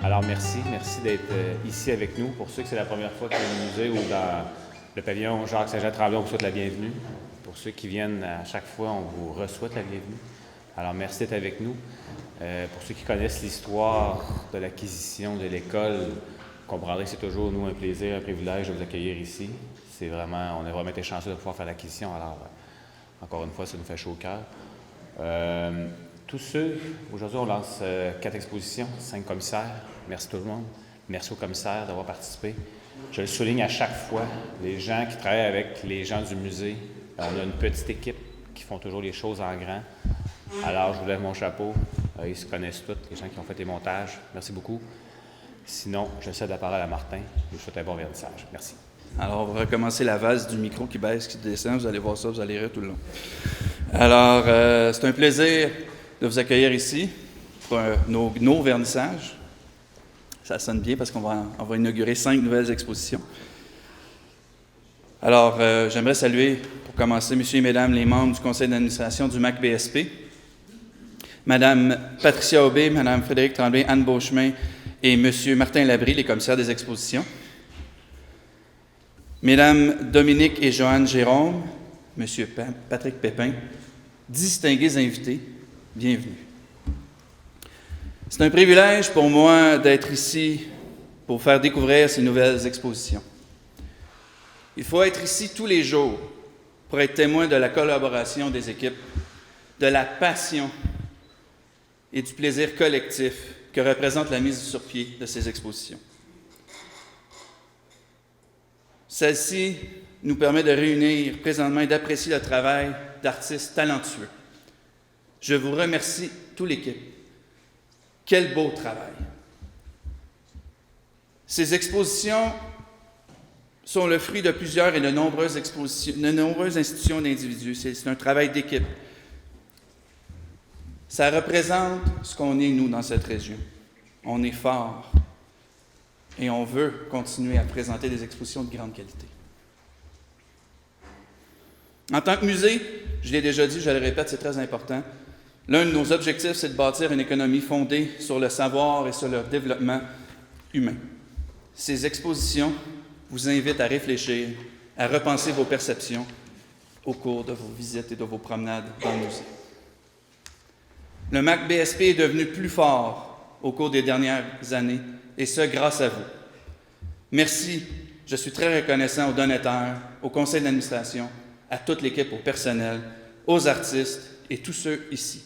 Alors merci d'être ici avec nous. Pour ceux que c'est la première fois qu'ils viennent au musée ou dans le pavillon Jacques-Saint-Jean-Tremblay, on vous souhaite la bienvenue. Pour ceux qui viennent à chaque fois, on vous re-souhaite la bienvenue. Alors merci d'être avec nous. Pour ceux qui connaissent l'histoire de l'acquisition de l'école, vous comprendrez que c'est toujours nous un plaisir, un privilège de vous accueillir ici. On a vraiment été chanceux de pouvoir faire l'acquisition. Alors encore une fois, ça nous fait chaud au cœur. Aujourd'hui, on lance 4 expositions, 5 commissaires. Merci tout le monde. Merci aux commissaires d'avoir participé. Je le souligne à chaque fois, les gens qui travaillent avec les gens du musée, on a une petite équipe qui font toujours les choses en grand. Alors, je vous lève mon chapeau. Ils se connaissent tous, les gens qui ont fait les montages. Merci beaucoup. Sinon, je cède la parole à Martin. Je vous souhaite un bon vernissage. Merci. Alors, on va recommencer la vase du micro qui baisse, qui descend. Vous allez voir ça, vous allez rire tout le long. Alors, c'est un plaisir de vous accueillir ici pour nos vernissages. Ça sonne bien parce qu'on va inaugurer 5 nouvelles expositions. Alors, j'aimerais saluer, pour commencer, messieurs et mesdames les membres du conseil d'administration du MAC-BSP, Madame Patricia Aubé, Madame Frédéric Tremblay, Anne Beauchemin et Monsieur Martin Labrie, les commissaires des expositions. Mesdames Dominique et Joanne Jérôme, Monsieur Patrick Pépin, distingués invités, bienvenue. C'est un privilège pour moi d'être ici pour faire découvrir ces nouvelles expositions. Il faut être ici tous les jours pour être témoin de la collaboration des équipes, de la passion et du plaisir collectif que représente la mise sur pied de ces expositions. Celle-ci nous permet de réunir présentement et d'apprécier le travail d'artistes talentueux. Je vous remercie, toute l'équipe. Quel beau travail! Ces expositions sont le fruit de plusieurs et de nombreuses institutions d'individus. C'est un travail d'équipe. Ça représente ce qu'on est, nous, dans cette région. On est fort et on veut continuer à présenter des expositions de grande qualité. En tant que musée, je l'ai déjà dit, je le répète, c'est très important. L'un de nos objectifs, c'est de bâtir une économie fondée sur le savoir et sur le développement humain. Ces expositions vous invitent à réfléchir, à repenser vos perceptions au cours de vos visites et de vos promenades dans le musée. Le MAC-BSP est devenu plus fort au cours des dernières années, et ce, grâce à vous. Merci, je suis très reconnaissant aux donateurs, au conseil d'administration, à toute l'équipe, au personnel, aux artistes et tous ceux ici.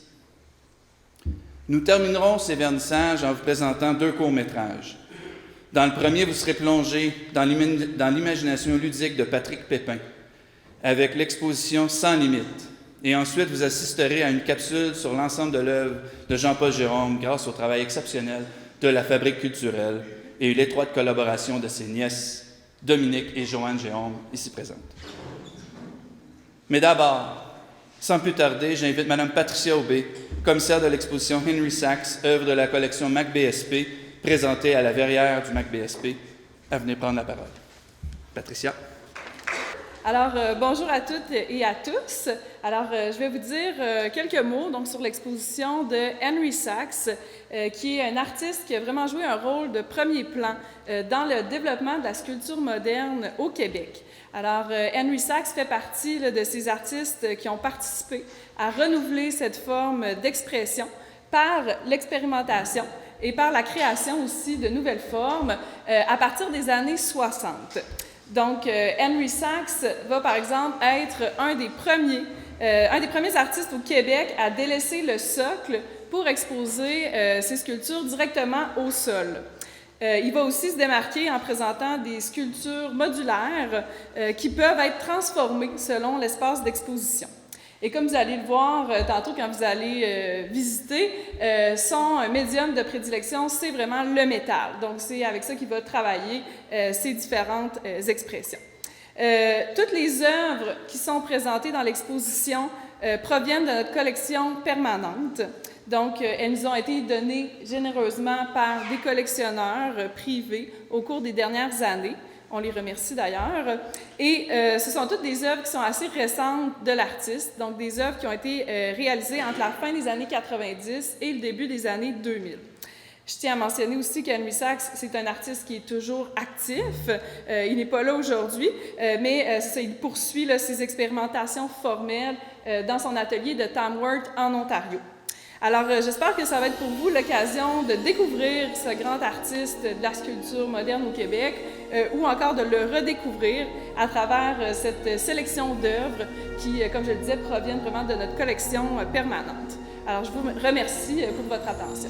Nous terminerons ces vernissages en vous présentant 2 courts-métrages. Dans le premier, vous serez plongé dans l'imagination ludique de Patrick Pépin, avec l'exposition Sans limite. Et ensuite, vous assisterez à une capsule sur l'ensemble de l'œuvre de Jean-Paul Gérôme grâce au travail exceptionnel de la Fabrique culturelle et l'étroite collaboration de ses nièces, Dominique et Joanne Jérôme, ici présentes. Mais d'abord, sans plus tarder, j'invite Mme Patricia Aubé, commissaire de l'exposition Henry Sachs, œuvre de la collection MAC-BSP, présentée à la verrière du MAC-BSP, à venir prendre la parole. Patricia. Alors, bonjour à toutes et à tous. Alors, je vais vous dire quelques mots donc, sur l'exposition de Henry Sachs, qui est un artiste qui a vraiment joué un rôle de premier plan dans le développement de la sculpture moderne au Québec. Alors, Henry Sachs fait partie de ces artistes qui ont participé à renouveler cette forme d'expression par l'expérimentation et par la création aussi de nouvelles formes à partir des années 60. Donc, Henry Sachs va, par exemple, être un des premiers artistes au Québec à délaisser le socle pour exposer ses sculptures directement au sol. Il va aussi se démarquer en présentant des sculptures modulaires qui peuvent être transformées selon l'espace d'exposition. Et comme vous allez le voir tantôt quand vous allez visiter, son médium de prédilection, c'est vraiment le métal. Donc, c'est avec ça qu'il va travailler ces différentes expressions. Toutes les œuvres qui sont présentées dans l'exposition proviennent de notre collection permanente. Donc, elles nous ont été données généreusement par des collectionneurs privés au cours des dernières années. On les remercie d'ailleurs. Et ce sont toutes des œuvres qui sont assez récentes de l'artiste, donc des œuvres qui ont été réalisées entre la fin des années 90 et le début des années 2000. Je tiens à mentionner aussi qu'Henry Sachs, c'est un artiste qui est toujours actif. Il n'est pas là aujourd'hui, mais il poursuit là, ses expérimentations formelles dans son atelier de Tamworth en Ontario. Alors, j'espère que ça va être pour vous l'occasion de découvrir ce grand artiste de la sculpture moderne au Québec ou encore de le redécouvrir à travers cette sélection d'œuvres qui, comme je le disais, proviennent vraiment de notre collection permanente. Alors, je vous remercie pour votre attention.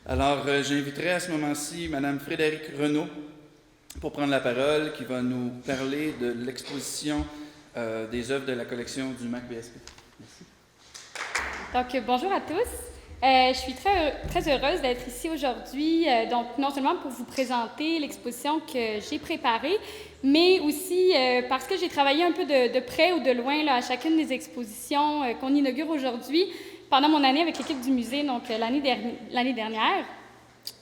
Alors, j'inviterai à ce moment-ci Mme Frédérique Renaud pour prendre la parole, qui va nous parler de l'exposition des œuvres de la collection du MAC-BSP. Merci. Donc, bonjour à tous. Je suis très heureuse d'être ici aujourd'hui, donc non seulement pour vous présenter l'exposition que j'ai préparée, mais aussi parce que j'ai travaillé un peu de près ou de loin là, à chacune des expositions qu'on inaugure aujourd'hui pendant mon année avec l'équipe du musée, donc l'année dernière.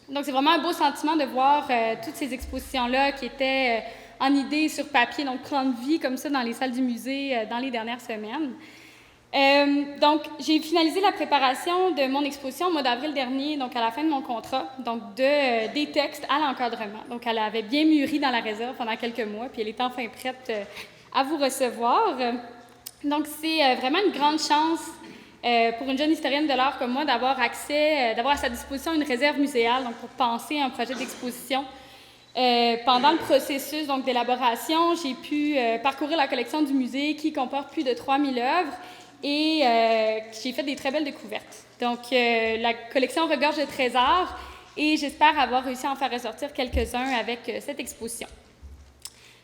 Donc, c'est vraiment un beau sentiment de voir toutes ces expositions-là qui étaient en idée sur papier, donc prendre vie comme ça dans les salles du musée dans les dernières semaines. Donc, j'ai finalisé la préparation de mon exposition au mois d'avril dernier, donc à la fin de mon contrat, donc des textes à l'encadrement. Donc, elle avait bien mûri dans la réserve pendant quelques mois, puis elle est enfin prête à vous recevoir. Donc, c'est vraiment une grande chance pour une jeune historienne de l'art comme moi d'avoir accès, d'avoir à sa disposition une réserve muséale, donc pour penser un projet d'exposition. Pendant le processus donc, d'élaboration, j'ai pu parcourir la collection du musée qui comporte plus de 3000 œuvres et j'ai fait des très belles découvertes. Donc, la collection regorge de trésors et j'espère avoir réussi à en faire ressortir quelques-uns avec cette exposition.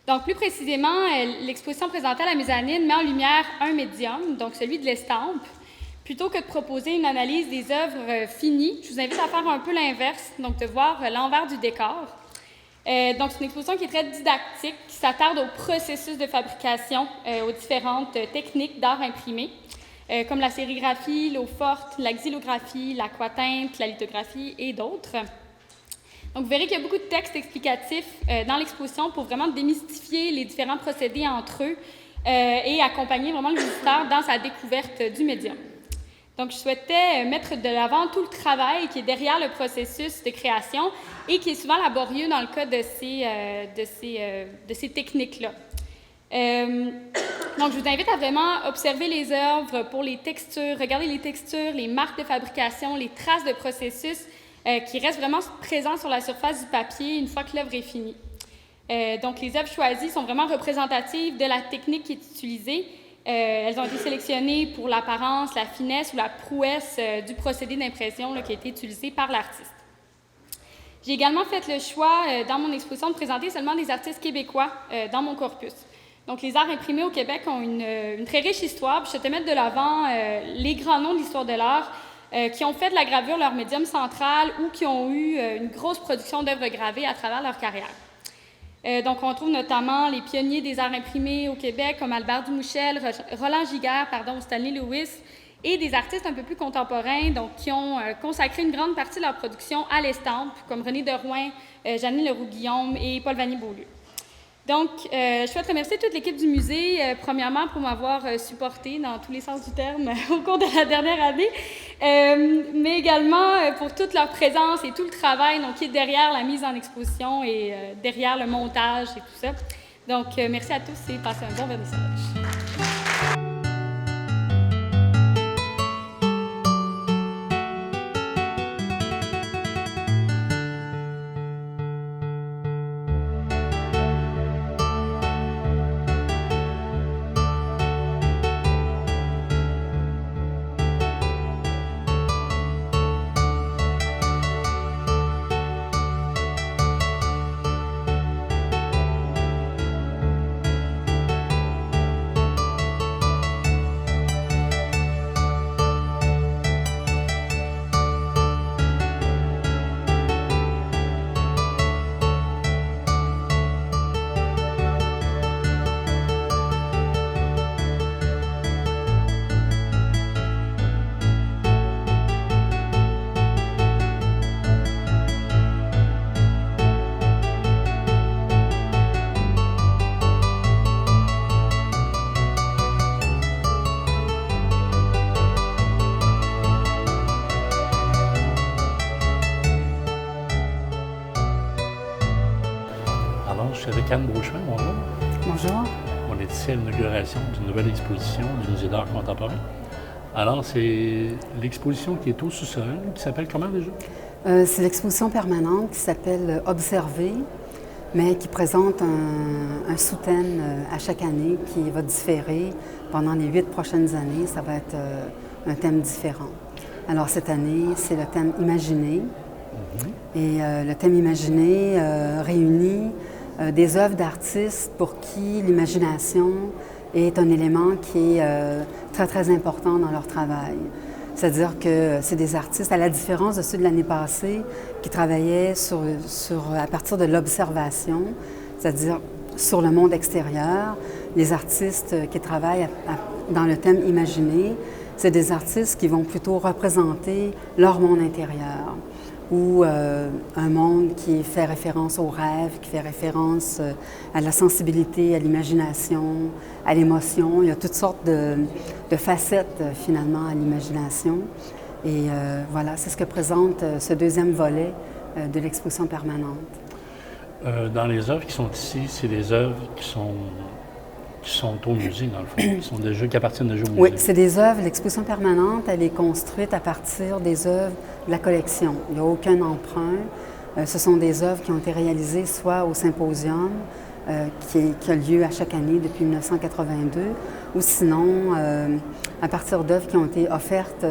Donc, plus précisément, l'exposition présentée à la mezzanine met en lumière un médium, donc celui de l'estampe. Plutôt que de proposer une analyse des œuvres finies, je vous invite à faire un peu l'inverse, donc de voir l'envers du décor. Donc, c'est une exposition qui est très didactique, qui s'attarde au processus de fabrication, aux différentes techniques d'art imprimé, comme la sérigraphie, l'eau forte, la xylographie, l'aquatinte, la lithographie et d'autres. Donc, vous verrez qu'il y a beaucoup de textes explicatifs dans l'exposition pour vraiment démystifier les différents procédés entre eux et accompagner vraiment le visiteur dans sa découverte du médium. Donc, je souhaitais mettre de l'avant tout le travail qui est derrière le processus de création et qui est souvent laborieux dans le cas de ces techniques-là. Donc, je vous invite à vraiment observer les œuvres pour les textures, regarder les textures, les marques de fabrication, les traces de processus qui restent vraiment présents sur la surface du papier une fois que l'œuvre est finie. Donc, les œuvres choisies sont vraiment représentatives de la technique qui est utilisée. Elles ont été sélectionnées pour l'apparence, la finesse ou la prouesse du procédé d'impression qui a été utilisé par l'artiste. J'ai également fait le choix, dans mon exposition, de présenter seulement des artistes québécois dans mon corpus. Donc, les arts imprimés au Québec ont une très riche histoire. Puis je souhaitais mettre de l'avant les grands noms de l'histoire de l'art qui ont fait de la gravure leur médium central ou qui ont eu une grosse production d'œuvres gravées à travers leur carrière. Donc, on trouve notamment les pionniers des arts imprimés au Québec, comme Albert Dumouchel, Roland Giguère, Stanley Lewis, et des artistes un peu plus contemporains, donc qui ont consacré une grande partie de leur production à l'estampe, comme René Derouin, Janine Leroux-Guillaume et Paul Vannier-Beaulieu. Donc, je souhaite remercier toute l'équipe du musée, premièrement pour m'avoir supporté dans tous les sens du terme au cours de la dernière année, mais également pour toute leur présence et tout le travail donc, qui est derrière la mise en exposition et derrière le montage et tout ça. Donc, merci à tous et passez un bon vernissage. Je suis avec Anne Beauchemin, bonjour. Bonjour. On est ici à l'inauguration d'une nouvelle exposition du Musée d'art contemporain. Alors, c'est l'exposition qui est au sous-sol, qui s'appelle comment déjà? C'est l'exposition permanente qui s'appelle Observer, mais qui présente un sous-thème à chaque année qui va différer pendant les 8 prochaines années. Ça va être un thème différent. Alors, cette année, c'est le thème Imaginer. Et le thème Imaginer réunit des œuvres d'artistes pour qui l'imagination est un élément qui est très, très important dans leur travail. C'est-à-dire que c'est des artistes, à la différence de ceux de l'année passée, qui travaillaient à partir de l'observation, c'est-à-dire sur le monde extérieur. Les artistes qui travaillent dans le thème Imaginer, c'est des artistes qui vont plutôt représenter leur monde intérieur, ou un monde qui fait référence au rêve, qui fait référence à la sensibilité, à l'imagination, à l'émotion. Il y a toutes sortes de facettes, finalement, à l'imagination. Et voilà, c'est ce que présente ce deuxième volet de l'exposition permanente. Dans les œuvres qui sont ici, c'est des œuvres qui sont au musée, dans le fond, qui appartiennent déjà au musée. Oui, c'est des œuvres. L'exposition permanente, elle est construite à partir des œuvres de la collection. Il n'y a aucun emprunt. Ce sont des œuvres qui ont été réalisées soit au symposium, qui a lieu à chaque année depuis 1982, ou sinon à partir d'œuvres qui ont été offertes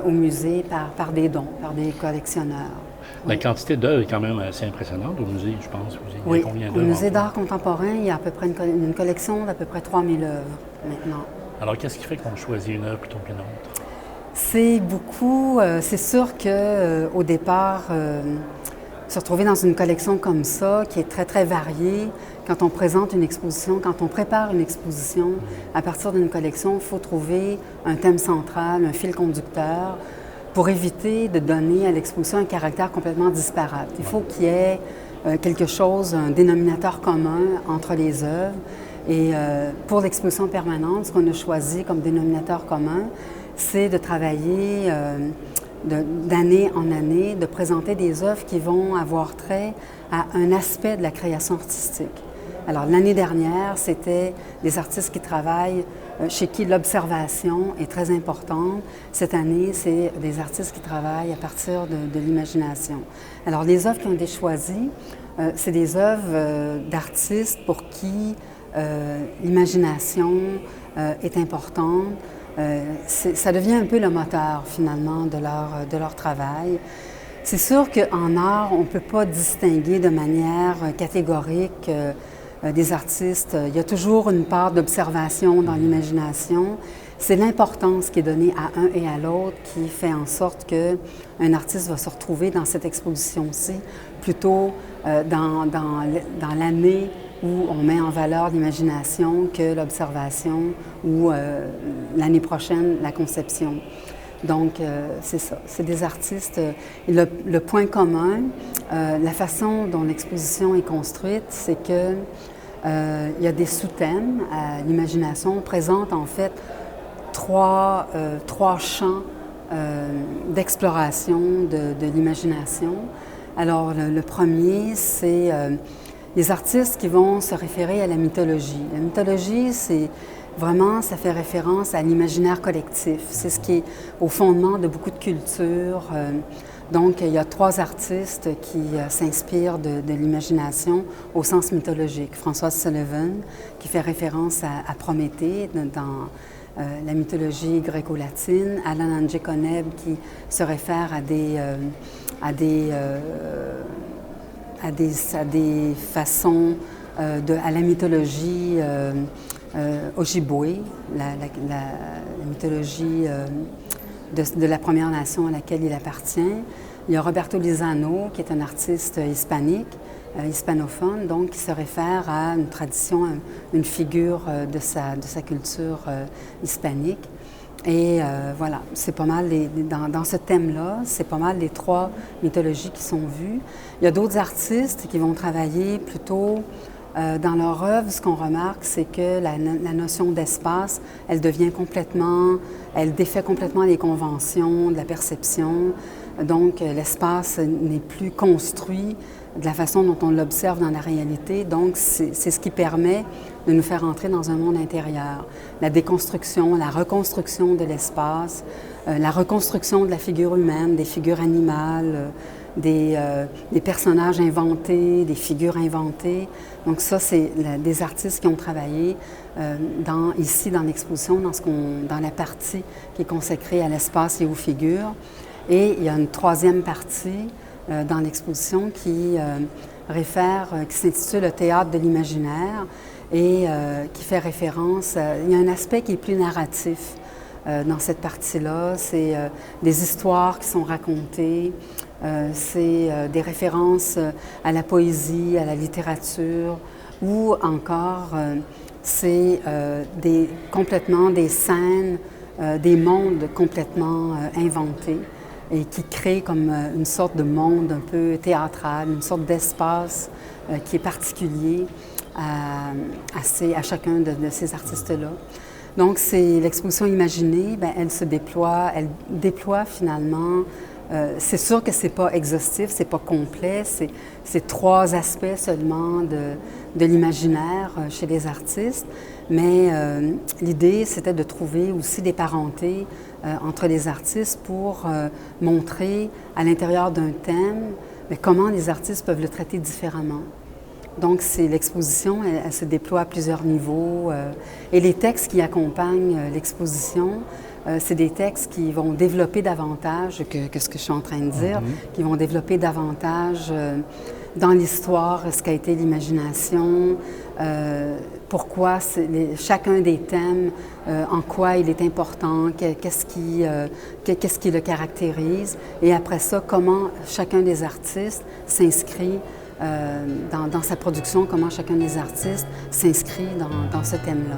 au musée par des dons, par des collectionneurs. La quantité d'œuvres est quand même assez impressionnante au musée, je pense. Oui, il y a combien au d'œuvres musée d'art contemporain, il y a à peu près une collection d'à peu près 3000 œuvres maintenant. Alors, qu'est-ce qui fait qu'on choisit une œuvre plutôt qu'une autre? C'est beaucoup. C'est sûr qu'au départ, se retrouver dans une collection comme ça, qui est très, très variée, quand on présente une exposition, quand on prépare une exposition, à partir d'une collection, il faut trouver un thème central, un fil conducteur, pour éviter de donner à l'exposition un caractère complètement disparate. Il faut qu'il y ait quelque chose, un dénominateur commun entre les œuvres. Et pour l'exposition permanente, ce qu'on a choisi comme dénominateur commun, c'est de travailler d'année en année, de présenter des œuvres qui vont avoir trait à un aspect de la création artistique. Alors, l'année dernière, c'était des artistes qui travaillent chez qui l'observation est très importante. Cette année, c'est des artistes qui travaillent à partir de l'imagination. Alors, les œuvres qui ont été choisies, c'est des œuvres d'artistes pour qui l'imagination est importante. Ça devient un peu le moteur, finalement, de leur travail. C'est sûr qu'en art, on ne peut pas distinguer de manière catégorique des artistes. Il y a toujours une part d'observation dans l'imagination. C'est l'importance qui est donnée à un et à l'autre qui fait en sorte qu'un artiste va se retrouver dans cette exposition-ci, plutôt dans l'année où on met en valeur l'imagination que l'observation ou l'année prochaine, la conception. Donc, c'est ça. C'est des artistes. Et le point commun, la façon dont l'exposition est construite, c'est que il y a des sous-thèmes à l'imagination. On présente en fait trois champs d'exploration de l'imagination. Alors, le premier, c'est les artistes qui vont se référer à la mythologie. La mythologie, c'est vraiment, ça fait référence à l'imaginaire collectif. C'est ce qui est au fondement de beaucoup de cultures. Donc, il y a 3 artistes qui s'inspirent de l'imagination au sens mythologique. Françoise Sullivan, qui fait référence à Prométhée dans la mythologie gréco-latine. Alan Andrzej-Koneb, qui se réfère à des façons, à la mythologie Ojibwe, la mythologie de la Première Nation à laquelle il appartient. Il y a Roberto Lizano, qui est un artiste hispanique, hispanophone, donc qui se réfère à une tradition, une figure de sa culture hispanique. Et voilà, c'est pas mal, dans ce thème-là, c'est pas mal les 3 mythologies qui sont vues. Il y a d'autres artistes qui vont travailler plutôt dans leur œuvre. Ce qu'on remarque, c'est que la notion d'espace, elle défait complètement les conventions de la perception. Donc, l'espace n'est plus construit de la façon dont on l'observe dans la réalité. Donc, c'est ce qui permet de nous faire entrer dans un monde intérieur. La déconstruction, la reconstruction de l'espace, la reconstruction de la figure humaine, des figures animales, des personnages inventés, des figures inventées. Donc ça, c'est des artistes qui ont travaillé ici dans l'exposition, dans la partie qui est consacrée à l'espace et aux figures. Et il y a une 3e partie dans l'exposition qui s'intitule « Le théâtre de l'imaginaire » et qui fait référence, il y a un aspect qui est plus narratif dans cette partie-là. C'est des histoires qui sont racontées, c'est des références à la poésie, à la littérature, ou encore c'est complètement des scènes, des mondes complètement inventés et qui créent comme une sorte de monde un peu théâtral, une sorte d'espace qui est particulier à chacun de ces artistes-là. Donc, c'est l'exposition imaginée, elle déploie finalement. C'est sûr que c'est pas exhaustif, c'est pas complet, c'est 3 aspects seulement de l'imaginaire chez les artistes, mais l'idée, c'était de trouver aussi des parentés entre les artistes pour montrer à l'intérieur d'un thème comment les artistes peuvent le traiter différemment. Donc, l'exposition, elle se déploie à plusieurs niveaux. Et les textes qui accompagnent l'exposition, c'est des textes qui vont développer davantage que ce que je suis en train de dire, qui vont développer davantage dans l'histoire ce qu'a été l'imagination, pourquoi chacun des thèmes, en quoi il est important, qu'est-ce qui le caractérise, et après ça, comment chacun des artistes s'inscrit dans sa production, comment chacun des artistes s'inscrit dans ce thème-là.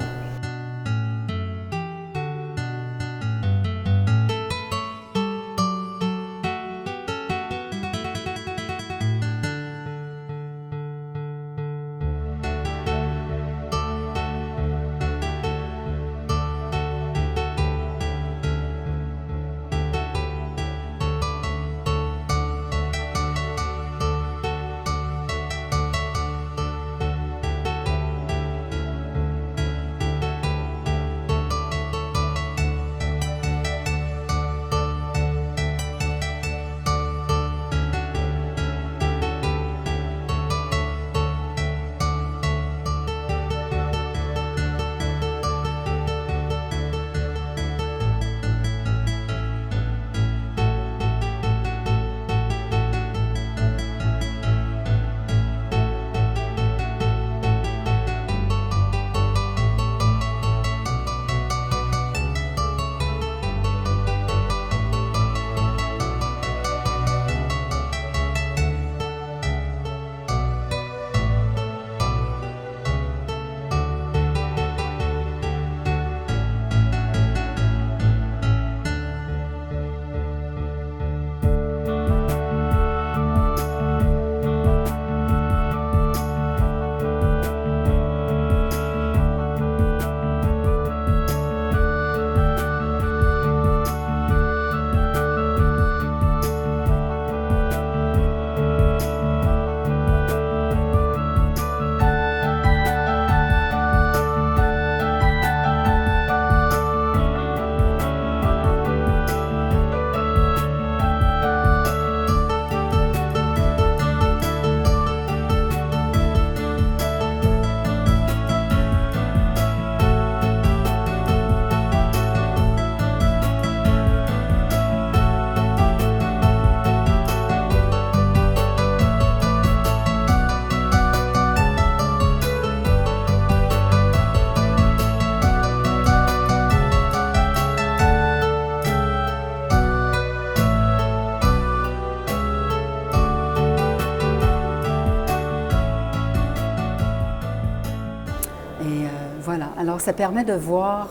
Alors, ça permet de voir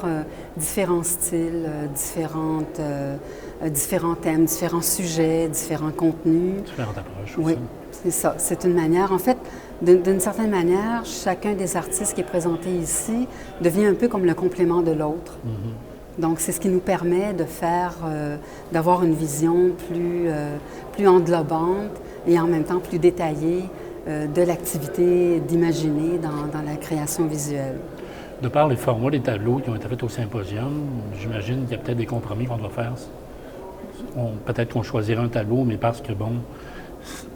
différents styles, différents thèmes, différents sujets, différents contenus. Différentes approches Oui, aussi. c'est ça. C'est une manière, en fait, d'une certaine manière, chacun des artistes qui est présenté ici devient un peu comme le complément de l'autre. Donc, c'est ce qui nous permet de faire, d'avoir une vision plus englobante et en même temps plus détaillée de l'activité d'imaginer dans la création visuelle. De par les formats des tableaux qui ont été faits au symposium, j'imagine qu'il y a peut-être des compromis qu'on doit faire. Peut-être qu'on choisirait un tableau, mais parce que, bon,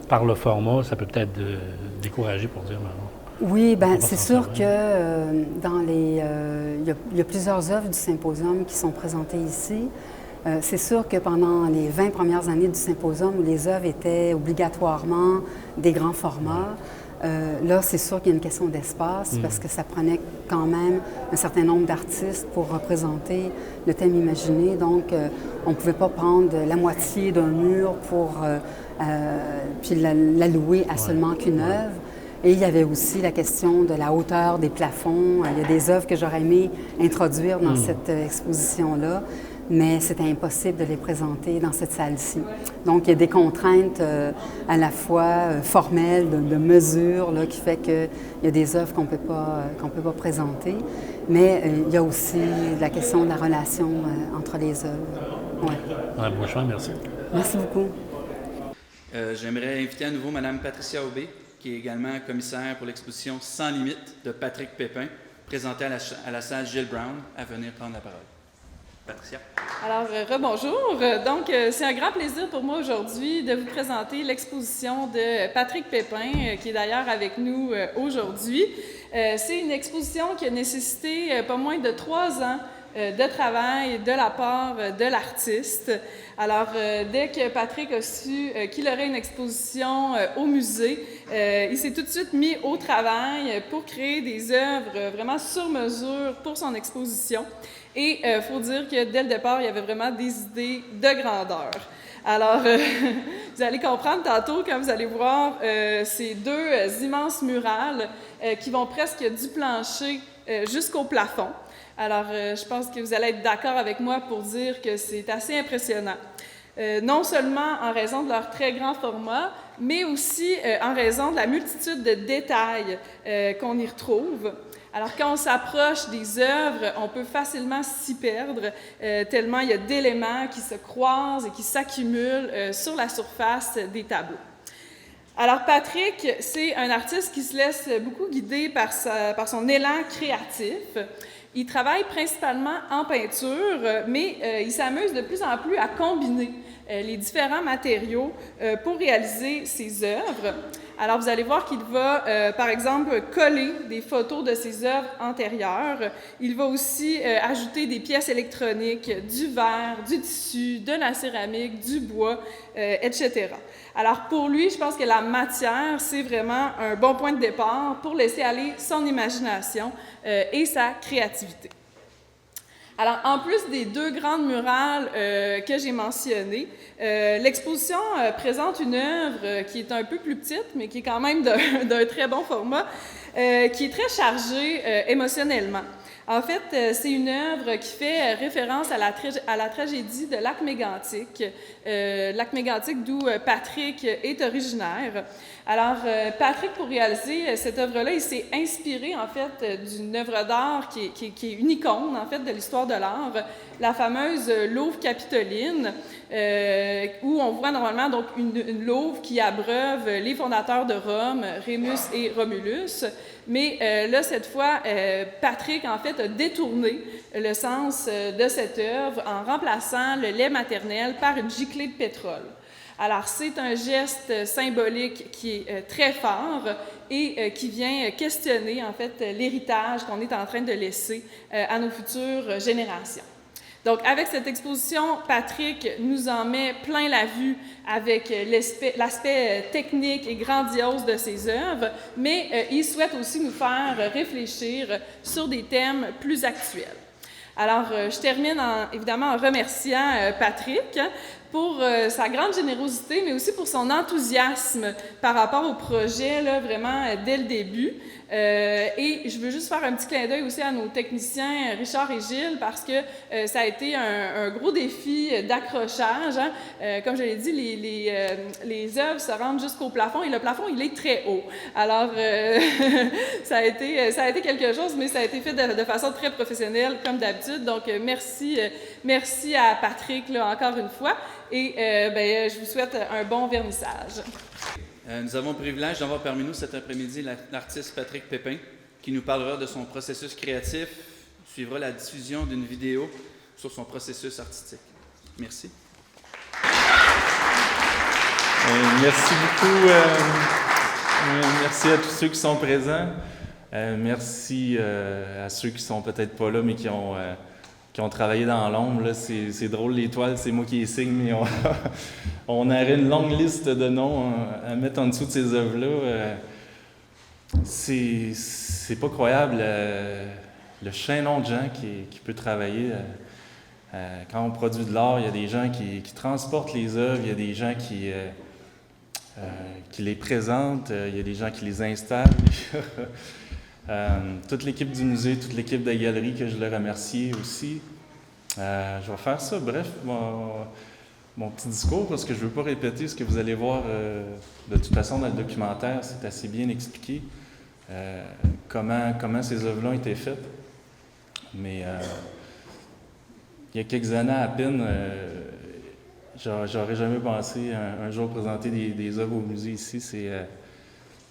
par le format, ça peut peut-être décourager pour dire, oui, bien, va c'est s'en sûr servir. que il y a plusieurs œuvres du symposium qui sont présentées ici. C'est sûr que pendant les 20 premières années du symposium, où les œuvres étaient obligatoirement des grands formats, là, c'est sûr qu'il y a une question d'espace parce que ça prenait quand même un certain nombre d'artistes pour représenter le thème imaginé. Donc, on ne pouvait pas prendre la moitié d'un mur pour puis l'allouer à seulement qu'une œuvre. Et il y avait aussi la question de la hauteur des plafonds. Il y a des œuvres que j'aurais aimé introduire dans cette exposition-là, mais c'était impossible de les présenter dans cette salle-ci. Donc, il y a des contraintes à la fois formelles, de mesure, là, qui fait qu'il y a des œuvres qu'on peut pas présenter, mais il y a aussi la question de la relation entre les œuvres. Ouais. Mme Beauchamp, merci. Merci beaucoup. J'aimerais inviter à nouveau Mme Patricia Aubé, qui est également commissaire pour l'exposition Sans limite de Patrick Pépin, présentée à la salle Gilles Brown, à venir prendre la parole. Patricia. Alors, rebonjour. Donc, c'est un grand plaisir pour moi aujourd'hui de vous présenter l'exposition de Patrick Pépin, qui est d'ailleurs avec nous aujourd'hui. C'est une exposition qui a nécessité pas moins de 3 ans de travail de la part de l'artiste. Alors, dès que Patrick a su qu'il aurait une exposition au musée, il s'est tout de suite mis au travail pour créer des œuvres vraiment sur mesure pour son exposition. Et il faut dire que dès le départ, il y avait vraiment des idées de grandeur. Alors, vous allez comprendre tantôt quand vous allez voir ces 2 immenses murales qui vont presque du plancher jusqu'au plafond. Alors, je pense que vous allez être d'accord avec moi pour dire que c'est assez impressionnant. Non seulement en raison de leur très grand format, mais aussi en raison de la multitude de détails qu'on y retrouve. Alors, quand on s'approche des œuvres, on peut facilement s'y perdre, tellement il y a d'éléments qui se croisent et qui s'accumulent sur la surface des tableaux. Alors, Patrick, c'est un artiste qui se laisse beaucoup guider par son élan créatif. Il travaille principalement en peinture, mais il s'amuse de plus en plus à combiner les différents matériaux pour réaliser ses œuvres. Alors, vous allez voir qu'il va, par exemple, coller des photos de ses œuvres antérieures. Il va aussi ajouter des pièces électroniques, du verre, du tissu, de la céramique, du bois, etc. Alors, pour lui, je pense que la matière, c'est vraiment un bon point de départ pour laisser aller son imagination et sa créativité. Alors, en plus des 2 grandes murales que j'ai mentionnées, l'exposition présente une œuvre qui est un peu plus petite, mais qui est quand même d'un très bon format, qui est très chargée émotionnellement. En fait, c'est une œuvre qui fait référence à la tragédie de Lac Mégantic, d'où Patrick est originaire. Alors, Patrick, pour réaliser cette œuvre-là, il s'est inspiré, en fait, d'une œuvre d'art qui est une icône, en fait, de l'histoire de l'art, la fameuse louve capitoline, où on voit normalement donc une louve qui abreuve les fondateurs de Rome, Rémus et Romulus. Mais là, cette fois, Patrick, en fait, a détourné le sens de cette œuvre en remplaçant le lait maternel par une giclée de pétrole. Alors, c'est un geste symbolique qui est très fort et qui vient questionner, en fait, l'héritage qu'on est en train de laisser à nos futures générations. Donc, avec cette exposition, Patrick nous en met plein la vue avec l'aspect technique et grandiose de ses œuvres, mais il souhaite aussi nous faire réfléchir sur des thèmes plus actuels. Alors, je termine évidemment en remerciant Patrick pour sa grande générosité, mais aussi pour son enthousiasme par rapport au projet, là, vraiment dès le début. Et je veux juste faire un petit clin d'œil aussi à nos techniciens Richard et Gilles parce que ça a été un gros défi d'accrochage. Hein. Comme je l'ai dit, les œuvres se rendent jusqu'au plafond et le plafond, il est très haut. Alors, ça a été quelque chose, mais ça a été fait de façon très professionnelle, comme d'habitude. Donc, merci à Patrick, là, encore une fois. Et je vous souhaite un bon vernissage. Nous avons le privilège d'avoir parmi nous cet après-midi l'artiste Patrick Pépin, qui nous parlera de son processus créatif, suivra la diffusion d'une vidéo sur son processus artistique. Merci. Merci beaucoup. Merci à tous ceux qui sont présents. Merci à ceux qui sont peut-être pas là, mais qui ont travaillé dans l'ombre. Là. C'est drôle, les toiles, c'est moi qui les signe, mais on aurait une longue liste de noms à mettre en dessous de ces œuvres-là. C'est pas croyable le chaînon de gens qui peut travailler. Quand on produit de l'art, il y a des gens qui transportent les œuvres, il y a des gens qui les présentent, il y a des gens qui les installent. Toute l'équipe du musée, toute l'équipe de la galerie que je le remercie aussi. Je vais faire ça, bref, mon petit discours, parce que je ne veux pas répéter ce que vous allez voir de toute façon dans le documentaire. C'est assez bien expliqué comment ces œuvres-là ont été faites. Mais il y a quelques années à peine, j'aurais jamais pensé un jour présenter des œuvres au musée ici.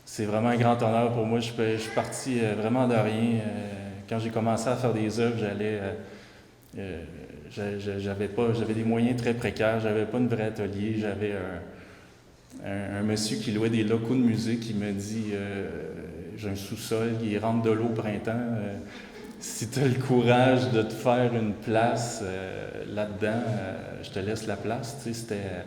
C'est vraiment un grand honneur pour moi. Je suis parti vraiment de rien. Quand j'ai commencé à faire des œuvres, j'avais des moyens très précaires. J'avais pas une vraie atelier. J'avais un monsieur qui louait des locaux de musée qui me dit j'ai un sous-sol, il rentre de l'eau au printemps. Si tu as le courage de te faire une place là-dedans, je te laisse la place. Tu sais, c'était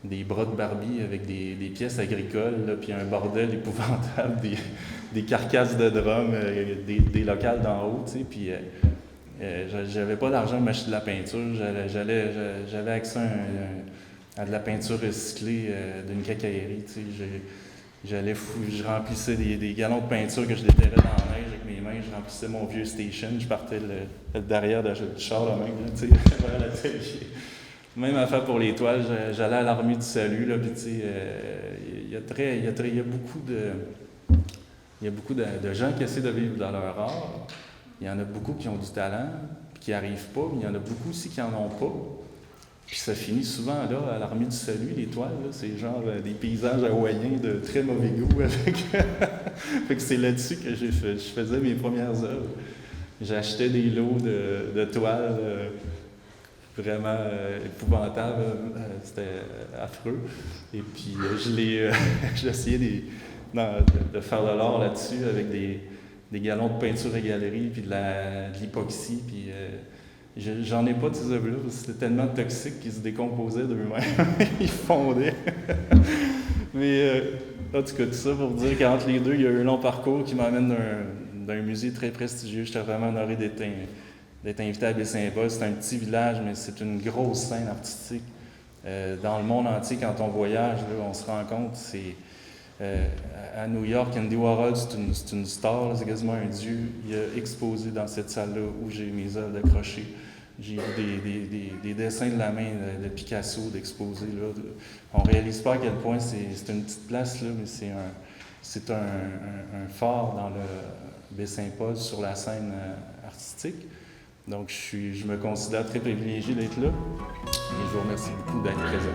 des bras de Barbie avec des pièces agricoles, là, puis un bordel épouvantable, des carcasses de drums, des locales d'en haut, tu sais, puis j'avais pas d'argent pour m'acheter de la peinture, j'avais accès à de la peinture recyclée d'une quincaillerie, tu sais, je remplissais des galons de peinture que je déterrais dans la neige avec mes mains, je remplissais mon vieux station, je partais le derrière du char là même, tu sais, vers l'atelier. Même affaire pour les toiles, j'allais à l'Armée du Salut, là, puis tu sais, il y a beaucoup de gens qui essaient de vivre dans leur art. Il y en a beaucoup qui ont du talent, puis qui n'y arrivent pas, mais il y en a beaucoup aussi qui n'en ont pas. Puis ça finit souvent là, à l'Armée du Salut, les toiles, là, c'est genre des paysages hawaïens de très mauvais goût. Avec fait que c'est là-dessus que je faisais mes premières œuvres. J'achetais des lots de toiles vraiment épouvantables, c'était affreux. Et puis j'essayais de faire de l'art là-dessus avec des galons de peinture à galerie, puis de l'hypoxie, puis j'en ai pas de ces œuvres-là, parce que c'était tellement toxique qu'ils se décomposaient d'eux-mêmes, ils fondaient. Mais en tout cas, tout ça pour dire qu'entre les deux, il y a eu un long parcours qui m'amène d'un musée très prestigieux. J'étais vraiment honoré d'être invité à Baie-Saint-Paul. C'est un petit village, mais c'est une grosse scène artistique. Dans le monde entier, quand on voyage, là, on se rend compte, à New York, Andy Warhol, c'est une star, là, c'est quasiment un dieu. Il a exposé dans cette salle-là où j'ai mes œuvres d'accrocher. J'ai vu des dessins de la main de Picasso d'exposer. On ne réalise pas à quel point c'est une petite place, là, mais c'est un phare dans le Baie-Saint-Paul sur la scène artistique. Donc, je me considère très privilégié d'être là et je vous remercie beaucoup d'être présent.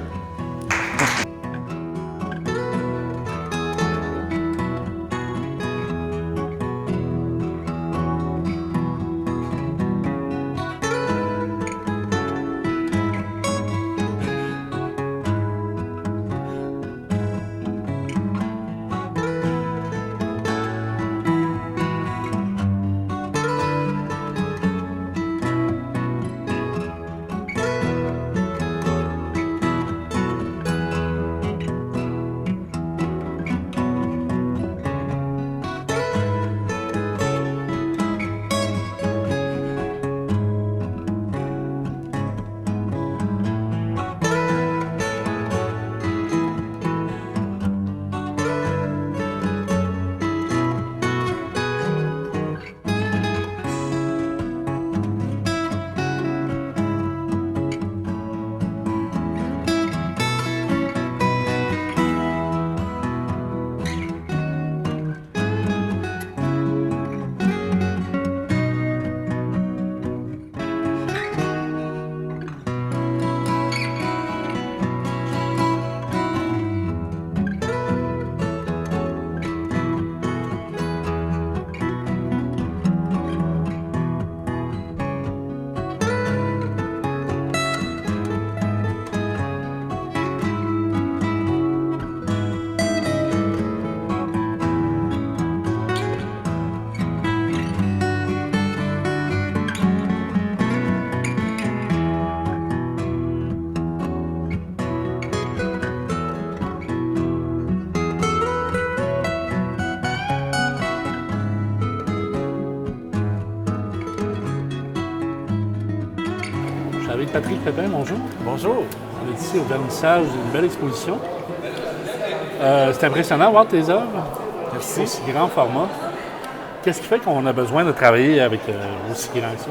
Avec Patrick Pépin, bonjour. Bonjour. On est ici au vernissage d'une belle exposition. C'est impressionnant de voir tes œuvres. Merci. Aussi grand format. Qu'est-ce qui fait qu'on a besoin de travailler avec aussi grand que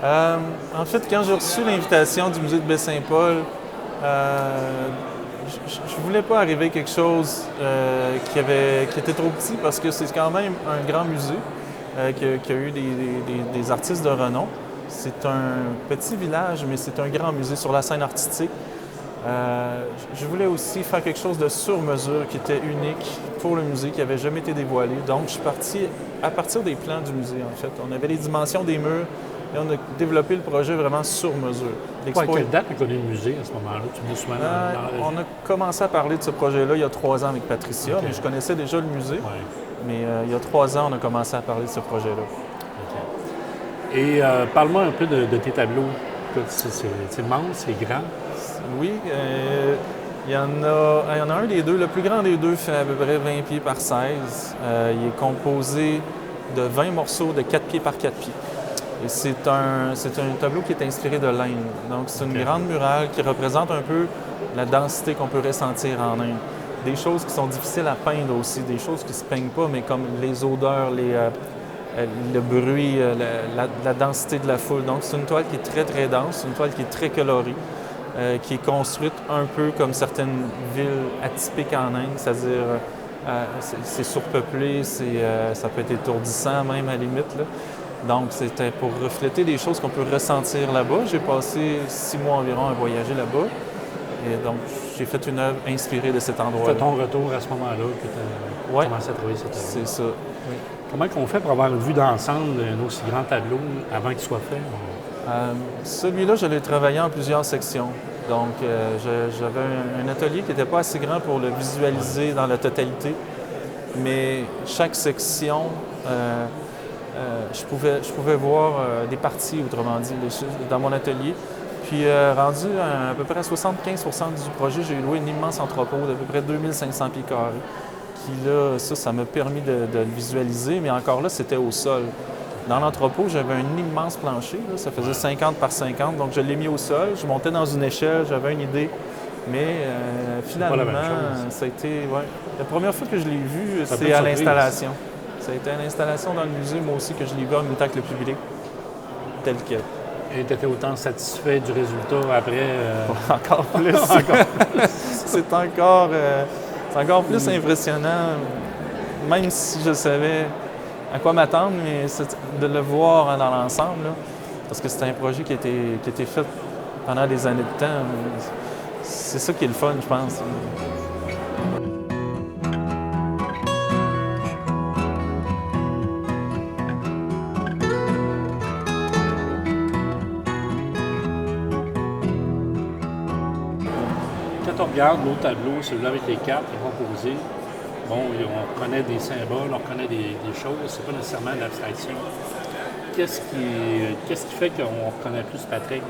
ça? En fait, quand j'ai reçu l'invitation du musée de Baie-Saint-Paul, je voulais pas arriver à quelque chose qui était trop petit parce que c'est quand même un grand musée qui a eu des artistes de renom. C'est un petit village, mais c'est un grand musée sur la scène artistique. Je voulais aussi faire quelque chose de sur mesure qui était unique pour le musée, qui n'avait jamais été dévoilé. Donc, je suis parti à partir des plans du musée, en fait. On avait les dimensions des murs et on a développé le projet vraiment sur mesure. À quelle date a connu le musée à ce moment-là? Tu me dis souvent dans la on a commencé à parler de ce projet-là il y a 3 ans avec Patricia, mais je connaissais déjà le musée. Ouais. Mais il y a 3 ans, on a commencé à parler de ce projet-là. OK. Et parle-moi un peu de tes tableaux. C'est immense, c'est grand. Oui, il y en a un des deux. Le plus grand des deux fait à peu près 20 pieds par 16. Il est composé de 20 morceaux de 4 pieds par 4 pieds. Et c'est un tableau qui est inspiré de l'Inde. Donc, c'est une grande murale qui représente un peu la densité qu'on peut ressentir en Inde. Des choses qui sont difficiles à peindre aussi, des choses qui ne se peignent pas, mais comme les odeurs, le bruit, la densité de la foule. Donc, c'est une toile qui est très, très dense, une toile qui est très colorée, qui est construite un peu comme certaines villes atypiques en Inde, c'est-à-dire c'est surpeuplé, ça peut être étourdissant même à la limite, là. Donc, c'était pour refléter des choses qu'on peut ressentir là-bas. J'ai passé 6 mois environ à voyager là-bas. Et donc, j'ai fait une œuvre inspirée de cet endroit-là. C'est ton retour à ce moment-là que tu as commencé à travailler cette œuvre. C'est ça, oui. Comment on fait pour avoir une vue d'ensemble d'un aussi grand tableau avant qu'il soit fait? Celui-là, je l'ai travaillé en plusieurs sections. Donc, j'avais un atelier qui n'était pas assez grand pour le visualiser dans la totalité. Mais chaque section, je pouvais voir des parties, autrement dit, dans mon atelier. Puis, rendu à peu près à 75 du projet, j'ai loué une immense entrepôt d'à peu près 2500 pieds carrés. Qui, là, ça m'a permis de le visualiser, mais encore là, c'était au sol. Dans l'entrepôt, j'avais un immense plancher, là, ça faisait 50 par 50, donc je l'ai mis au sol. Je montais dans une échelle, j'avais une idée, mais finalement, ça a été... Ouais. La première fois que je l'ai vu, c'est à l'installation. Ça a été à l'installation dans le musée, moi aussi, que je l'ai vu en même temps que le public, tel quel. Et tu étais autant satisfait du résultat après? Encore plus. C'est encore plus impressionnant, même si je savais à quoi m'attendre, mais de le voir dans l'ensemble, là, parce que c'était un projet qui a été fait pendant des années de temps. C'est ça qui est le fun, je pense. 'Quand on regarde l'autre tableau, celui-là avec les cartes qui sont composées, bon, on reconnaît des symboles, on reconnaît des choses, c'est pas nécessairement de l'abstraction. Qu'est-ce qui fait qu'on reconnaît plus Patrick,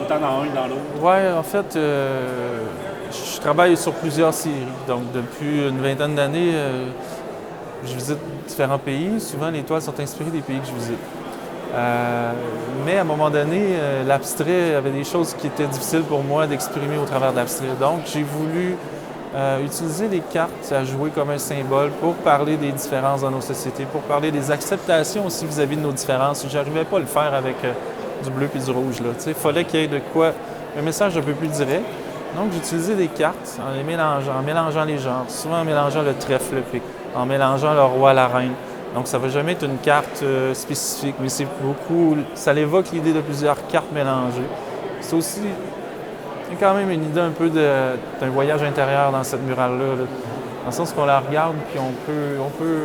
autant dans un que dans l'autre? Oui, en fait, je travaille sur plusieurs séries. Donc, depuis une vingtaine d'années, je visite différents pays. Souvent, les toiles sont inspirées des pays que je visite. Mais à un moment donné, l'abstrait avait des choses qui étaient difficiles pour moi d'exprimer au travers de l'abstrait. Donc, j'ai voulu utiliser les cartes à jouer comme un symbole pour parler des différences dans nos sociétés, pour parler des acceptations aussi vis-à-vis de nos différences. Je n'arrivais pas à le faire avec du bleu et du rouge. Il fallait qu'il y ait de quoi, un message un peu plus direct. Donc, j'ai utilisé des cartes en mélangeant les genres, souvent en mélangeant le trèfle, le pic, en mélangeant le roi, la reine. Donc, ça ne va jamais être une carte spécifique, mais c'est beaucoup... Ça évoque l'idée de plusieurs cartes mélangées. C'est aussi... Il y a quand même une idée un peu d'un voyage intérieur dans cette murale-là. Dans le sens qu'on la regarde, puis on peut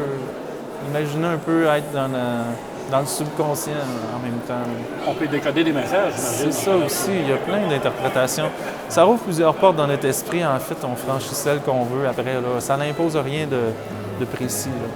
imaginer un peu être dans le subconscient en même temps. On peut décoder des messages, j'imagine. C'est ça aussi. Il y a plein d'interprétations. Ça ouvre plusieurs portes dans notre esprit. En fait, on franchit celle qu'on veut après. Là. Ça n'impose rien de précis. Là.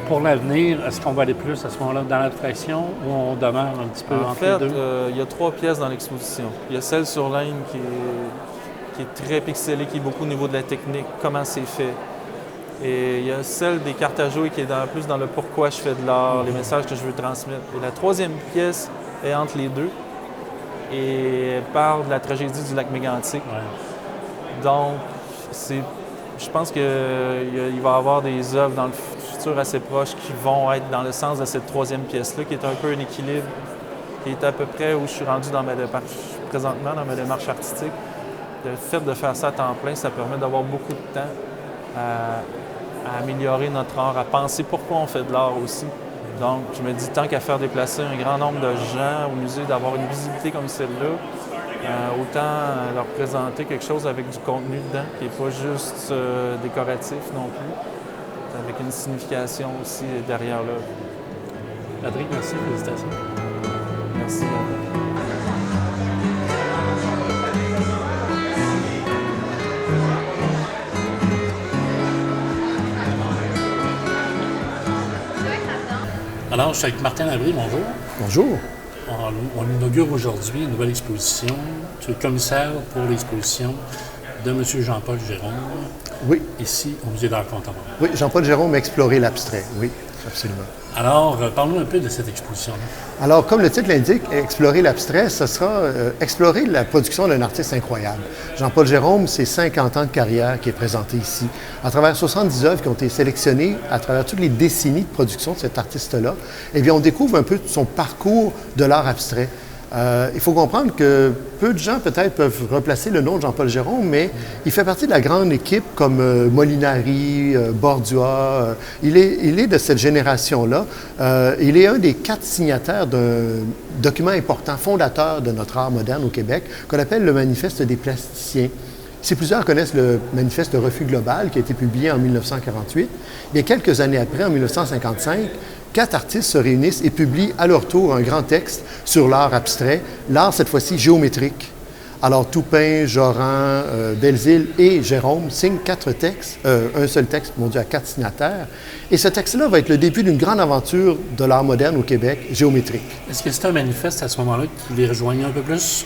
pour l'avenir, est-ce qu'on va aller plus à ce moment-là dans l'abstraction ou on demeure un petit peu En entre fait, les deux? il y a 3 pièces dans l'exposition. Il y a celle sur ligne qui est très pixelée, qui est beaucoup au niveau de la technique, comment c'est fait. Et il y a celle des cartes à jouer qui est plus dans le pourquoi je fais de l'art, les messages que je veux transmettre. Et la 3e pièce est entre les deux et elle parle de la tragédie du lac Mégantic. Ouais. Donc, je pense qu'il va y avoir des œuvres dans le futur assez proche qui vont être dans le sens de cette 3e pièce-là, qui est un peu un équilibre, qui est à peu près où je suis rendu présentement dans ma démarche artistique. Le fait de faire ça à temps plein, ça permet d'avoir beaucoup de temps à améliorer notre art, à penser pourquoi on fait de l'art aussi. Donc, je me dis, tant qu'à faire déplacer un grand nombre de gens au musée, d'avoir une visibilité comme celle-là, autant leur présenter quelque chose avec du contenu dedans, qui n'est pas juste décoratif non plus, avec une signification aussi derrière l'œuvre. Patrick, merci, félicitations. Merci. Alors, je suis avec Martin Labrie, bonjour. Bonjour. On inaugure aujourd'hui une nouvelle exposition. Tu es commissaire pour l'exposition de M. Jean-Paul Gérôme, Oui, ici au Musée d'art contemporain. oui, Jean-Paul Gérôme, Explorer l'abstrait. Oui, absolument. Alors, parle-nous un peu de cette exposition-là. Alors, comme le titre l'indique, Explorer l'abstrait, ce sera explorer la production d'un artiste incroyable. Jean-Paul Gérôme, c'est 50 ans de carrière qui est présenté ici. À travers 70 œuvres qui ont été sélectionnées, à travers toutes les décennies de production de cet artiste-là, eh bien, on découvre un peu son parcours de l'art abstrait. Il faut comprendre que peu de gens peut-être peuvent replacer le nom de Jean-Paul Gérôme, mais il fait partie de la grande équipe comme Molinari, Bordua. Il est de cette génération-là. Il est un des 4 signataires d'un document important, fondateur de notre art moderne au Québec, qu'on appelle le Manifeste des plasticiens. Si plusieurs connaissent le Manifeste de refus global qui a été publié en 1948, bien quelques années après, en 1955, 4 artistes se réunissent et publient à leur tour un grand texte sur l'art abstrait, l'art cette fois-ci géométrique. Alors Toupin, Joran, Belzile et Gérôme signent 4 textes, un seul texte, mon Dieu, à 4 signataires. Et ce texte-là va être le début d'une grande aventure de l'art moderne au Québec, géométrique. Est-ce que c'est un manifeste à ce moment-là qui les rejoignait un peu plus,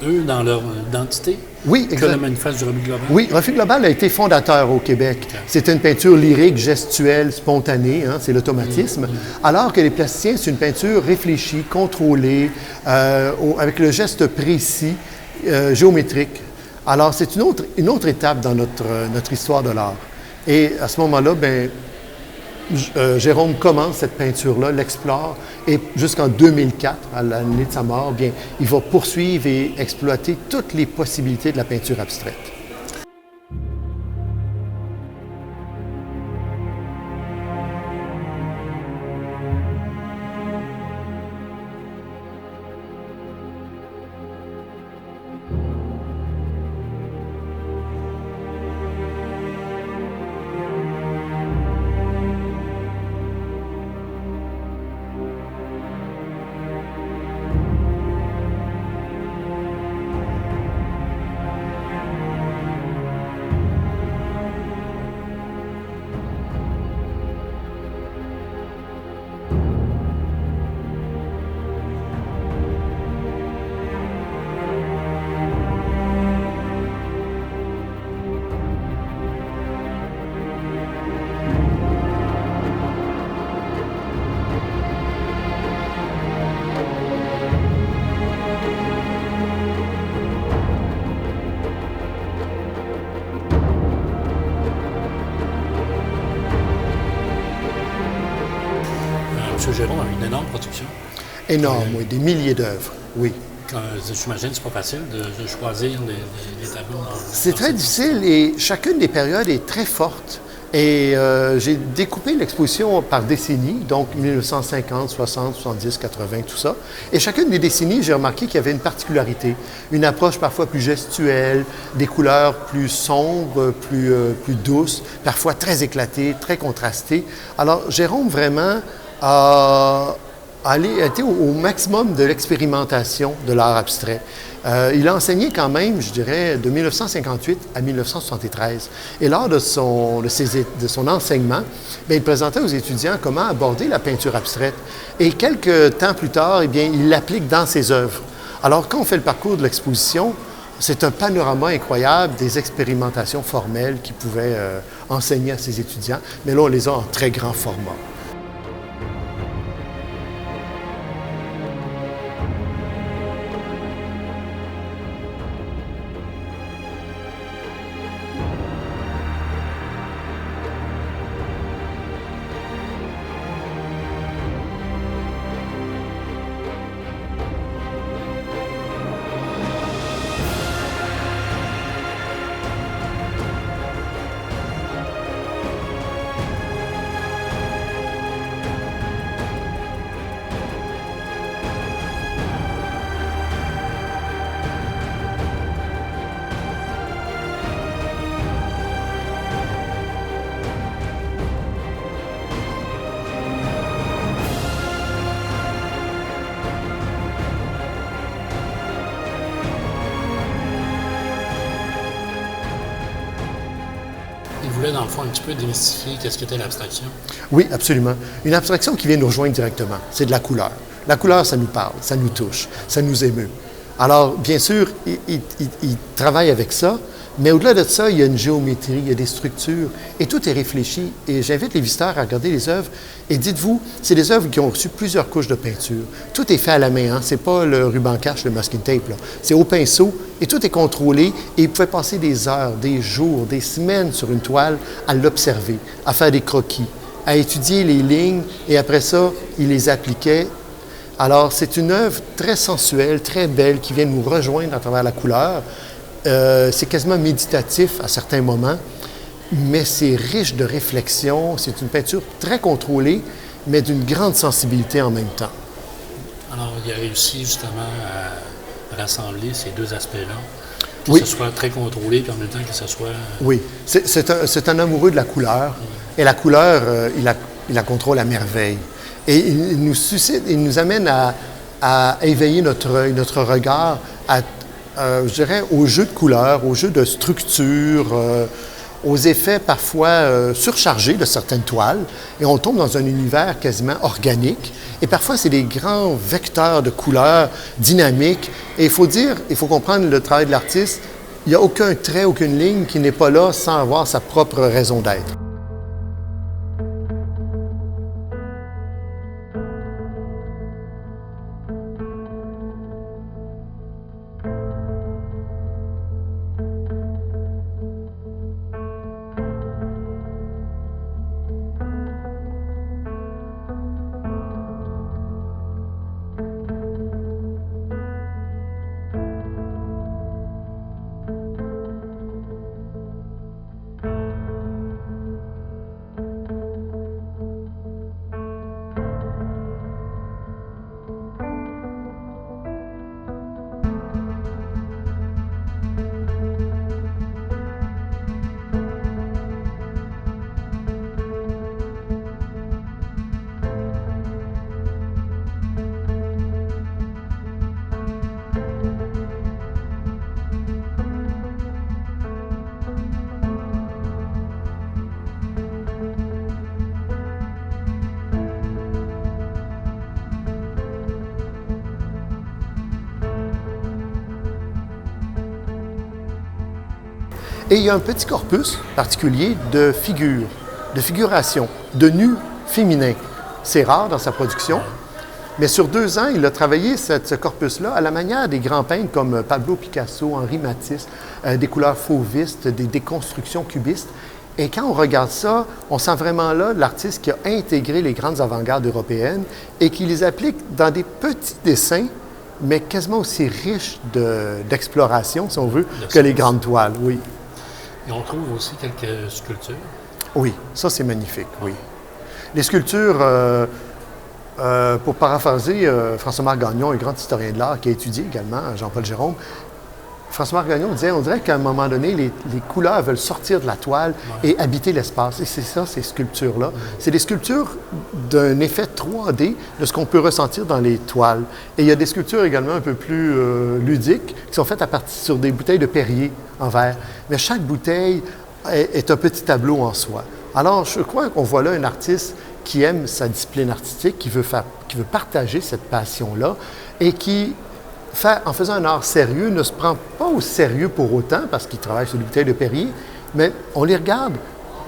eux, dans leur identité? Oui, que exact. le manifeste du refus global? Oui, Refus global a été fondateur au Québec. C'est une peinture lyrique, gestuelle, spontanée, hein, c'est l'automatisme. Alors que les plasticiens, c'est une peinture réfléchie, contrôlée, avec le geste précis, géométrique. Alors, c'est une autre étape dans notre histoire de l'art. Et à ce moment-là, Jérôme commence cette peinture-là, l'explore, et jusqu'en 2004, à l'année de sa mort, bien, il va poursuivre et exploiter toutes les possibilités de la peinture abstraite. M. Gérôme a une énorme production. Énorme, oui, des milliers d'œuvres, oui. J'imagine que c'est pas facile de choisir les tableaux. C'est très difficile et chacune des périodes est très forte. Et j'ai découpé l'exposition par décennies, donc 1950, 60, 70, 80, tout ça. Et chacune des décennies, j'ai remarqué qu'il y avait une particularité. Une approche parfois plus gestuelle, des couleurs plus sombres, plus douces, parfois très éclatées, très contrastées. Alors, Jérôme vraiment a été au maximum de l'expérimentation de l'art abstrait. Il a enseigné quand même, je dirais, de 1958 à 1973. Et lors de son enseignement, bien, il présentait aux étudiants comment aborder la peinture abstraite. Et quelques temps plus tard, eh bien, il l'applique dans ses œuvres. Alors, quand on fait le parcours de l'exposition, c'est un panorama incroyable des expérimentations formelles qu'il pouvait enseigner à ses étudiants. Mais là, on les a en très grand format. Il voulait, dans le fond, un petit peu démystifier qu'est-ce qu'était l'abstraction. Oui, absolument. Une abstraction qui vient nous rejoindre directement, c'est de la couleur. La couleur, ça nous parle, ça nous touche, ça nous émeut. Alors, bien sûr, il travaille avec ça, mais au-delà de ça, il y a une géométrie, il y a des structures, et tout est réfléchi. Et j'invite les visiteurs à regarder les œuvres, et dites-vous, c'est des œuvres qui ont reçu plusieurs couches de peinture. Tout est fait à la main, hein? C'est pas le ruban cache, le masking tape, là. C'est au pinceau, et tout est contrôlé, et il pouvait passer des heures, des jours, des semaines sur une toile à l'observer, à faire des croquis, à étudier les lignes, et après ça, il les appliquait. Alors, c'est une œuvre très sensuelle, très belle, qui vient nous rejoindre à travers la couleur. C'est quasiment méditatif à certains moments, mais c'est riche de réflexion. C'est une peinture très contrôlée, mais d'une grande sensibilité en même temps. Alors, il a réussi justement à rassembler ces deux aspects-là. Que Oui. ce soit très contrôlé, puis en même temps que ce soit... Oui, c'est un amoureux de la couleur, et la couleur, il la contrôle à merveille. Et il nous suscite, il nous amène à éveiller notre œil, notre regard, je dirais, au jeu de couleurs, au jeu de structure, aux effets parfois surchargés de certaines toiles. Et on tombe dans un univers quasiment organique. Et parfois, c'est des grands vecteurs de couleurs dynamiques. Et il faut comprendre le travail de l'artiste. Il n'y a aucun trait, aucune ligne qui n'est pas là sans avoir sa propre raison d'être. Et il y a un petit corpus particulier de figures, de figurations, de nus féminins. C'est rare dans sa production, mais sur 2 ans, il a travaillé ce corpus-là à la manière des grands peintres comme Pablo Picasso, Henri Matisse, des couleurs fauvistes, des déconstructions cubistes. Et quand on regarde ça, on sent vraiment là l'artiste qui a intégré les grandes avant-gardes européennes et qui les applique dans des petits dessins, mais quasiment aussi riches d'exploration, si on veut, que les grandes toiles, oui. Et on trouve aussi quelques sculptures. Oui, ça c'est magnifique, oui. Les sculptures, pour paraphraser François-Marc Gagnon, un grand historien de l'art qui a étudié également Jean-Paul Gérôme, François-Marc Gagnon disait, on dirait qu'à un moment donné, les couleurs veulent sortir de la toile et habiter l'espace. Et c'est ça, ces sculptures-là. C'est des sculptures d'un effet 3D de ce qu'on peut ressentir dans les toiles. Et il y a des sculptures également un peu plus ludiques qui sont faites à partir sur des bouteilles de Perrier en verre. Mais chaque bouteille est un petit tableau en soi. Alors, je crois qu'on voit là un artiste qui aime sa discipline artistique, qui veut partager cette passion-là et qui, en faisant un art sérieux, ne se prend pas au sérieux pour autant parce qu'il travaille sur des bouteilles de Perrier, mais on les regarde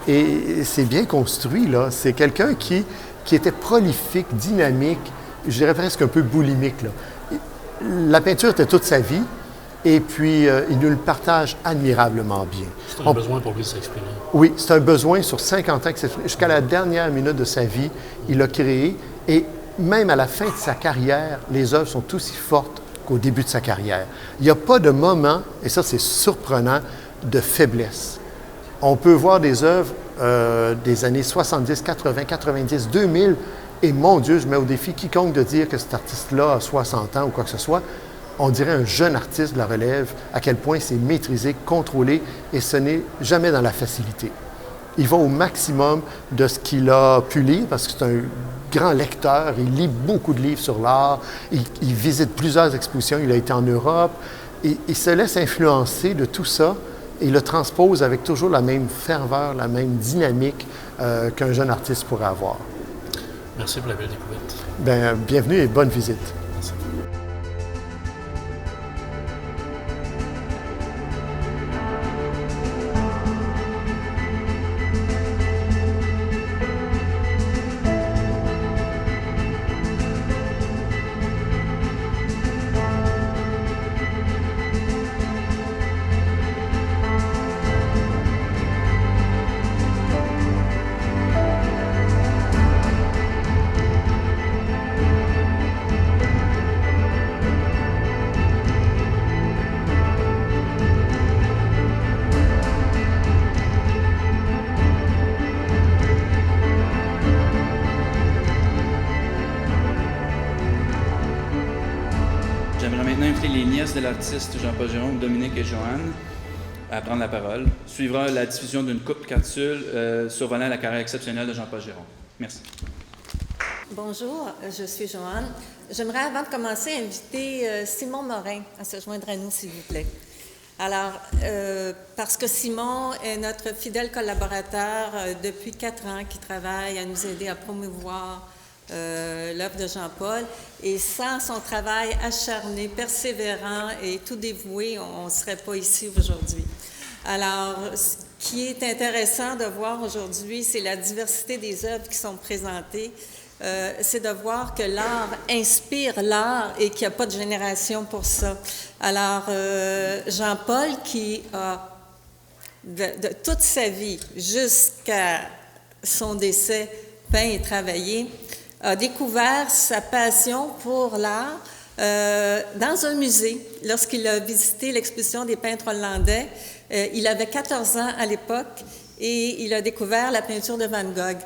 et c'est bien construit, là. C'est quelqu'un qui était prolifique, dynamique, je dirais presque un peu boulimique, là. La peinture était toute sa vie. Et puis, il nous le partage admirablement bien. C'est un besoin pour lui de s'exprimer. Oui, c'est un besoin sur 50 ans. Jusqu'à la dernière minute de sa vie, il l'a créé. Et même à la fin de sa carrière, les œuvres sont aussi fortes qu'au début de sa carrière. Il n'y a pas de moment, et ça c'est surprenant, de faiblesse. On peut voir des œuvres des années 70, 80, 90, 2000, et mon Dieu, je mets au défi quiconque de dire que cet artiste-là a 60 ans ou quoi que ce soit. On dirait un jeune artiste de la relève, à quel point c'est maîtrisé, contrôlé, et ce n'est jamais dans la facilité. Il va au maximum de ce qu'il a pu lire, parce que c'est un grand lecteur, il lit beaucoup de livres sur l'art, il visite plusieurs expositions, il a été en Europe, et il se laisse influencer de tout ça, et il le transpose avec toujours la même ferveur, la même dynamique qu'un jeune artiste pourrait avoir. Merci pour la belle découverte. Bien, bienvenue et bonne visite. Merci. J'aimerais maintenant inviter les nièces de l'artiste Jean-Paul Gérôme, Dominique et Joanne, à prendre la parole. Suivra la diffusion d'une coupe capsule survolant la carrière exceptionnelle de Jean-Paul Gérôme. Merci. Bonjour, je suis Joanne. J'aimerais, avant de commencer, inviter Simon Morin à se joindre à nous, s'il vous plaît. Alors, parce que Simon est notre fidèle collaborateur depuis 4 ans qui travaille à nous aider à promouvoir l'œuvre de Jean-Paul. Et sans son travail acharné, persévérant et tout dévoué, on ne serait pas ici aujourd'hui. Alors, ce qui est intéressant de voir aujourd'hui, c'est la diversité des œuvres qui sont présentées. C'est de voir que l'art inspire l'art et qu'il n'y a pas de génération pour ça. Alors, Jean-Paul, qui a, de toute sa vie jusqu'à son décès, peint et travaillé, a découvert sa passion pour l'art dans un musée. Lorsqu'il a visité l'exposition des peintres hollandais, il avait 14 ans à l'époque et il a découvert la peinture de Van Gogh.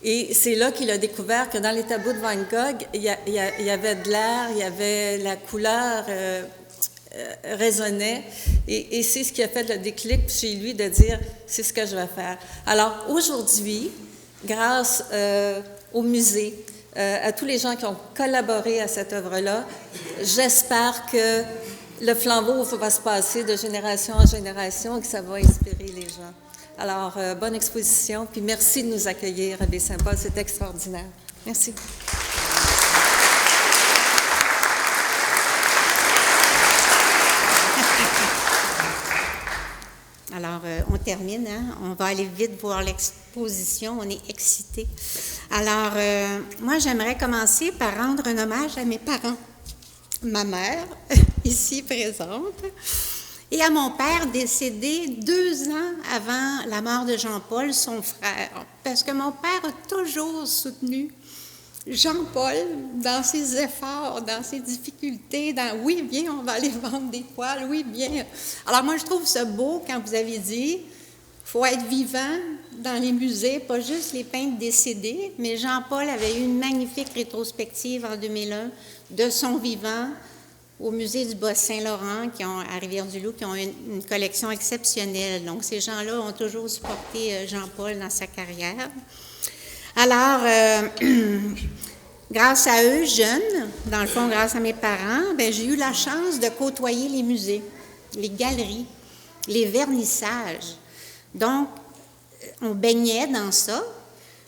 Et c'est là qu'il a découvert que dans les tableaux de Van Gogh, il y avait de l'air, il y avait la couleur résonnait. Et c'est ce qui a fait le déclic chez lui de dire, c'est ce que je vais faire. Alors aujourd'hui, grâce au musée, à tous les gens qui ont collaboré à cette œuvre-là, j'espère que le flambeau va se passer de génération en génération et que ça va inspirer les gens. Alors, bonne exposition, puis merci de nous accueillir à Baie-Saint-Paul, c'est extraordinaire. Merci. Alors, on termine, hein? On va aller vite voir l'exposition, on est excités. Alors, moi, j'aimerais commencer par rendre un hommage à mes parents. Ma mère, ici présente, et à mon père décédé 2 ans avant la mort de Jean-Paul, son frère, parce que mon père a toujours soutenu Jean-Paul dans ses efforts, dans ses difficultés, dans « oui, viens, on va aller vendre des poils, oui, viens ». Alors moi, je trouve ça beau quand vous avez dit « il faut être vivant dans les musées, pas juste les peintres décédés », mais Jean-Paul avait eu une magnifique rétrospective en 2001 de son vivant, au Musée du Bas-Saint-Laurent, à Rivière-du-Loup, qui ont une collection exceptionnelle. Donc, ces gens-là ont toujours supporté Jean-Paul dans sa carrière. Alors, grâce à eux, jeunes, dans le fond, grâce à mes parents, j'ai eu la chance de côtoyer les musées, les galeries, les vernissages. Donc, on baignait dans ça,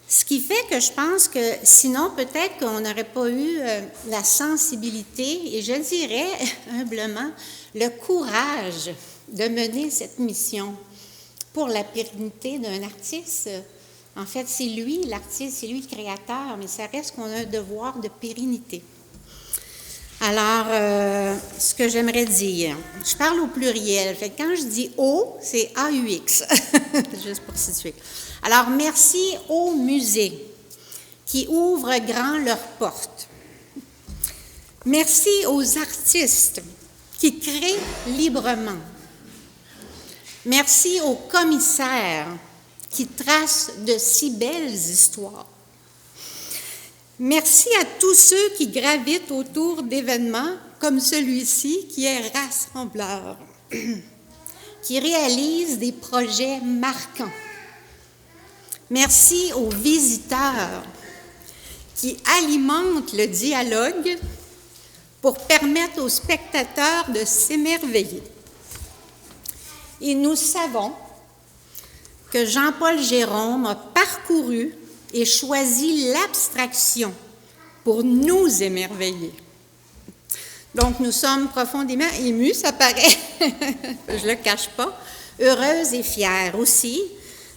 ce qui fait que je pense que sinon, peut-être qu'on n'aurait pas eu la sensibilité et je dirais humblement le courage de mener cette mission pour la pérennité d'un artiste. En fait, c'est lui l'artiste, c'est lui le créateur, mais ça reste qu'on a un devoir de pérennité. Alors, ce que j'aimerais dire, je parle au pluriel. Fait que quand je dis « O », c'est A-U-X, juste pour situer. Alors, merci aux musées qui ouvrent grand leurs portes. Merci aux artistes qui créent librement. Merci aux commissaires qui tracent de si belles histoires. Merci à tous ceux qui gravitent autour d'événements comme celui-ci qui est rassembleur, qui réalise des projets marquants. Merci aux visiteurs qui alimentent le dialogue pour permettre aux spectateurs de s'émerveiller. Et nous savons que Jean-Paul Gérôme a parcouru et choisi l'abstraction pour nous émerveiller. Donc, nous sommes profondément émus, ça paraît, je ne le cache pas, heureuses et fières aussi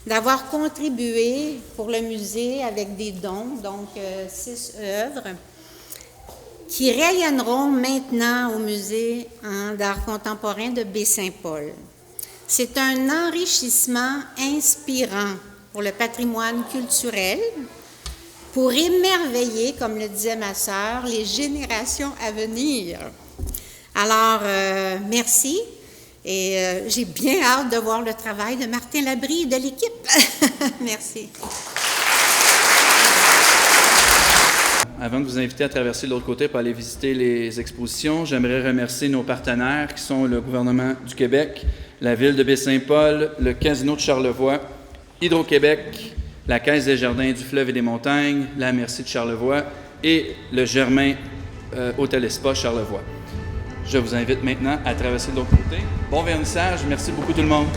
d'avoir contribué pour le musée avec des dons, donc 6 œuvres, qui rayonneront maintenant au musée d'art contemporain de Baie-Saint-Paul. C'est un enrichissement inspirant pour le patrimoine culturel, pour émerveiller, comme le disait ma sœur, les générations à venir. Alors, merci, et j'ai bien hâte de voir le travail de Martin Labrie et de l'équipe. Merci. Avant de vous inviter à traverser de l'autre côté pour aller visiter les expositions, j'aimerais remercier nos partenaires qui sont le gouvernement du Québec, la ville de Baie-Saint-Paul, le Casino de Charlevoix, Hydro-Québec, la Caisse des Jardins du Fleuve et des Montagnes, la Merci de Charlevoix et le Germain Hôtel et Spa Charlevoix. Je vous invite maintenant à traverser de l'autre côté. Bon vernissage, merci beaucoup tout le monde.